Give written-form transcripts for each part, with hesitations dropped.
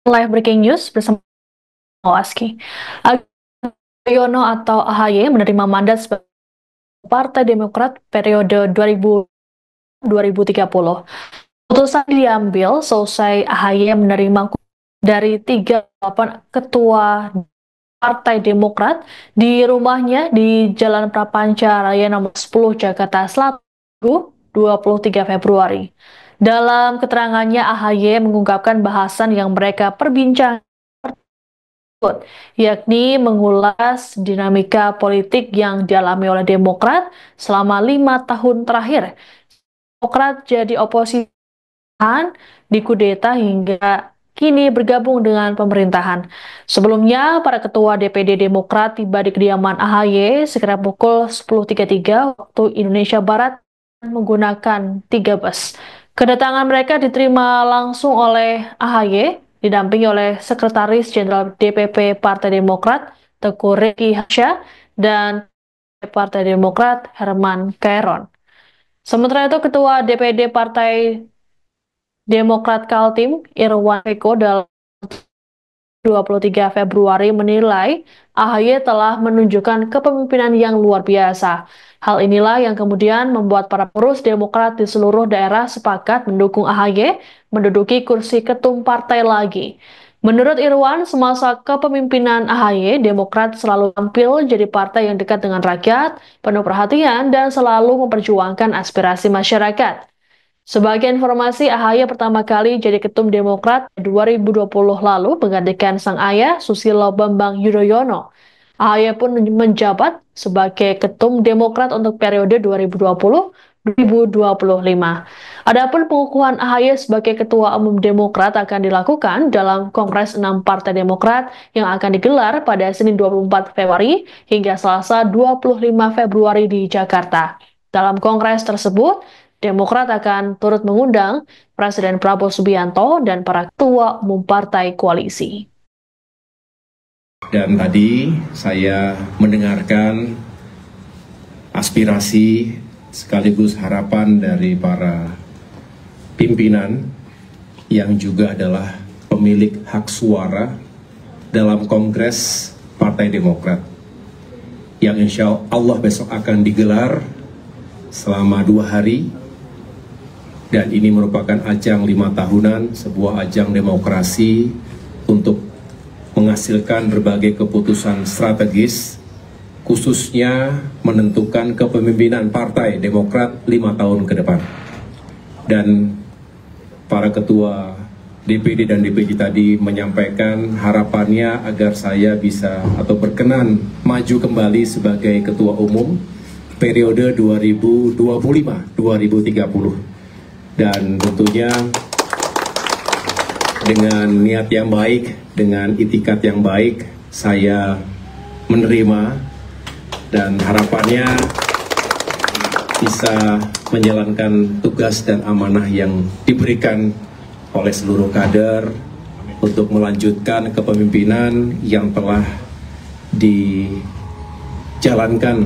Live Breaking News bersama Waski. Yono atau AHY menerima mandat sebagai Partai Demokrat periode 2030. Keputusan diambil selesai AHY menerima dari 38 ketua Partai Demokrat di rumahnya di Jalan Prapanca Raya nomor 10 Jakarta Selatan 23 Februari. Dalam keterangannya, AHY mengungkapkan bahasan yang mereka perbincangkan, yakni mengulas dinamika politik yang dialami oleh Demokrat selama 5 tahun terakhir. Demokrat jadi oposisi, dikudeta hingga kini bergabung dengan pemerintahan. Sebelumnya, para ketua DPD Demokrat tiba di kediaman AHY sekitar pukul 10.33 waktu Indonesia Barat menggunakan 3 bus. Kedatangan mereka diterima langsung oleh AHY, didampingi oleh Sekretaris Jenderal DPP Partai Demokrat, Teguh Rifki Hasyah, dan Partai Demokrat Herman Kairon. Sementara itu, Ketua DPD Partai Demokrat Kaltim, Irwan Eko, dalam 23 Februari menilai AHY telah menunjukkan kepemimpinan yang luar biasa. Hal inilah yang kemudian membuat para pengurus Demokrat di seluruh daerah sepakat mendukung AHY menduduki kursi ketum partai lagi. Menurut Irwan, semasa kepemimpinan AHY, Demokrat selalu tampil jadi partai yang dekat dengan rakyat, penuh perhatian, dan selalu memperjuangkan aspirasi masyarakat. Sebagai informasi, AHY pertama kali jadi ketum Demokrat 2020 lalu menggantikan sang ayah Susilo Bambang Yudhoyono. AHY pun menjabat sebagai ketum Demokrat untuk periode 2020-2025. Adapun pengukuhan AHY sebagai ketua umum Demokrat akan dilakukan dalam Kongres 6 Partai Demokrat yang akan digelar pada Senin 24 Februari hingga Selasa 25 Februari di Jakarta. Dalam kongres tersebut, Demokrat akan turut mengundang Presiden Prabowo Subianto dan para ketua umum partai koalisi. Dan tadi saya mendengarkan aspirasi sekaligus harapan dari para pimpinan yang juga adalah pemilik hak suara dalam Kongres Partai Demokrat yang insya Allah besok akan digelar selama 2 hari. Dan ini merupakan ajang 5 tahunan, sebuah ajang demokrasi untuk menghasilkan berbagai keputusan strategis, khususnya menentukan kepemimpinan Partai Demokrat 5 tahun ke depan. Dan para ketua DPD dan DPD tadi menyampaikan harapannya agar saya bisa atau berkenan maju kembali sebagai ketua umum periode 2025-2030. Dan tentunya dengan niat yang baik, dengan itikat yang baik, saya menerima dan harapannya bisa menjalankan tugas dan amanah yang diberikan oleh seluruh kader untuk melanjutkan kepemimpinan yang telah dijalankan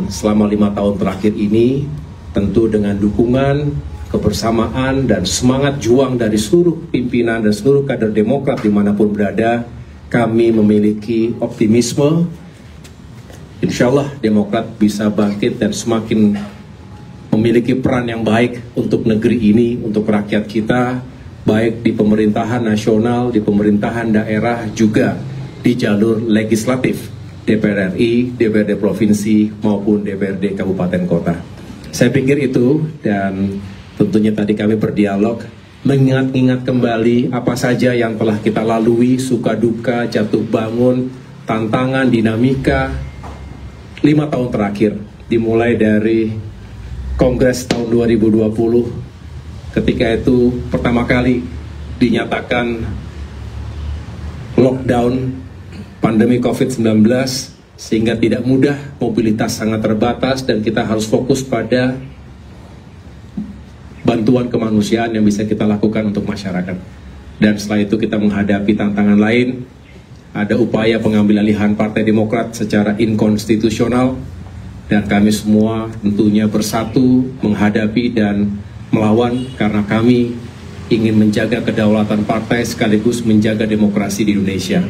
selama 5 tahun terakhir ini, tentu dengan dukungan, kebersamaan, dan semangat juang dari seluruh pimpinan dan seluruh kader Demokrat dimanapun berada. Kami memiliki optimisme, insya Allah Demokrat bisa bangkit dan semakin memiliki peran yang baik untuk negeri ini, untuk rakyat kita, baik di pemerintahan nasional, di pemerintahan daerah, juga di jalur legislatif, DPR RI, DPRD Provinsi, maupun DPRD Kabupaten Kota. Saya pikir itu, dan tentunya tadi kami berdialog, mengingat-ingat kembali apa saja yang telah kita lalui, suka duka, jatuh bangun, tantangan, dinamika 5 tahun terakhir, dimulai dari Kongres tahun 2020, ketika itu pertama kali dinyatakan lockdown pandemi COVID-19, sehingga tidak mudah, mobilitas sangat terbatas, dan kita harus fokus pada bantuan kemanusiaan yang bisa kita lakukan untuk masyarakat. Dan setelah itu kita menghadapi tantangan lain, ada upaya pengambil alihan Partai Demokrat secara inkonstitusional, dan kami semua tentunya bersatu menghadapi dan melawan, karena kami ingin menjaga kedaulatan partai sekaligus menjaga demokrasi di Indonesia.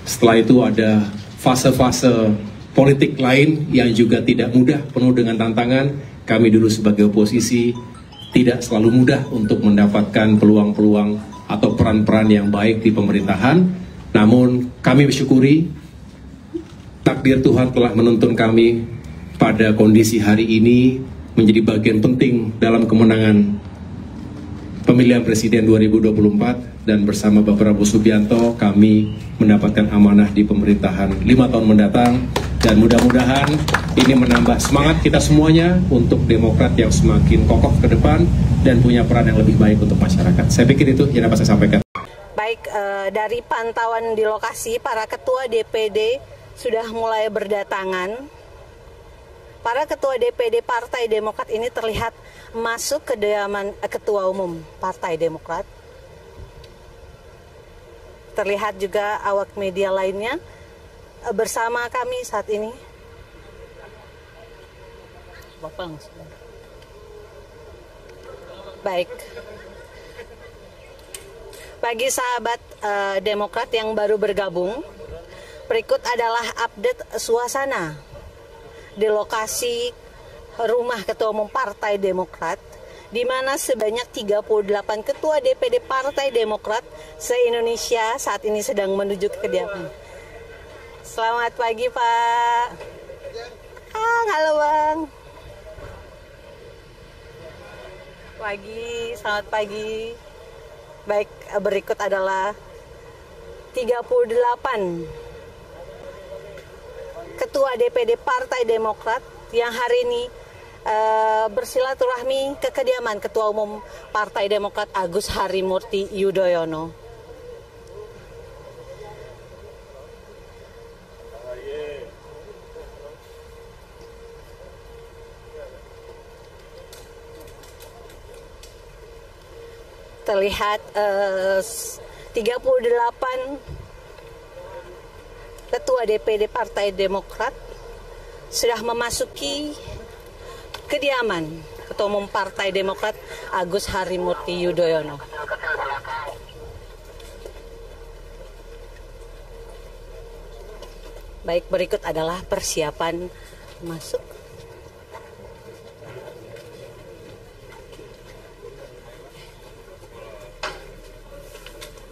Setelah itu ada fase-fase politik lain yang juga tidak mudah, penuh dengan tantangan. Kami dulu sebagai oposisi tidak selalu mudah untuk mendapatkan peluang-peluang atau peran-peran yang baik di pemerintahan. Namun kami bersyukuri takdir Tuhan telah menuntun kami pada kondisi hari ini menjadi bagian penting dalam kemenangan pemilihan presiden 2024, dan bersama Bapak Prabowo Subianto kami mendapatkan amanah di pemerintahan 5 tahun mendatang, dan mudah-mudahan ini menambah semangat kita semuanya untuk Demokrat yang semakin kokoh ke depan dan punya peran yang lebih baik untuk masyarakat. Saya pikir itu yang dapat saya sampaikan. Baik, dari pantauan di lokasi, para ketua DPD sudah mulai berdatangan. Para ketua DPD Partai Demokrat ini terlihat masuk ke kediaman Ketua Umum Partai Demokrat. Terlihat juga awak media lainnya bersama kami saat ini. Baik. Bagi sahabat Demokrat yang baru bergabung, berikut adalah update suasana di lokasi rumah Ketua Umum Partai Demokrat, di mana sebanyak 38 ketua DPD Partai Demokrat se-Indonesia saat ini sedang menuju ke kediaman. Selamat pagi, Pak. Halo, Bang. Selamat pagi. Baik, berikut adalah 38 ketua DPD Partai Demokrat yang hari ini bersilaturahmi ke kediaman Ketua Umum Partai Demokrat Agus Harimurti Yudhoyono. Terlihat 38 Ketua DPD Partai Demokrat sudah memasuki kediaman Ketua Umum Partai Demokrat Agus Harimurti Yudhoyono. Baik, berikut adalah persiapan masuk.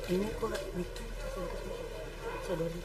Ini kok itu saudara.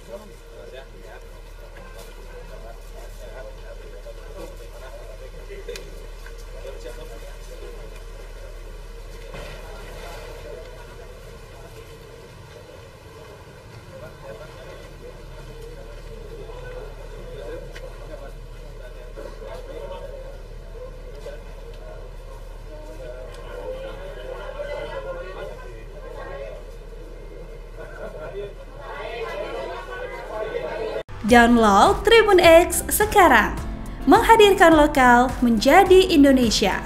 Download Tribun X sekarang, menghadirkan lokal menjadi Indonesia.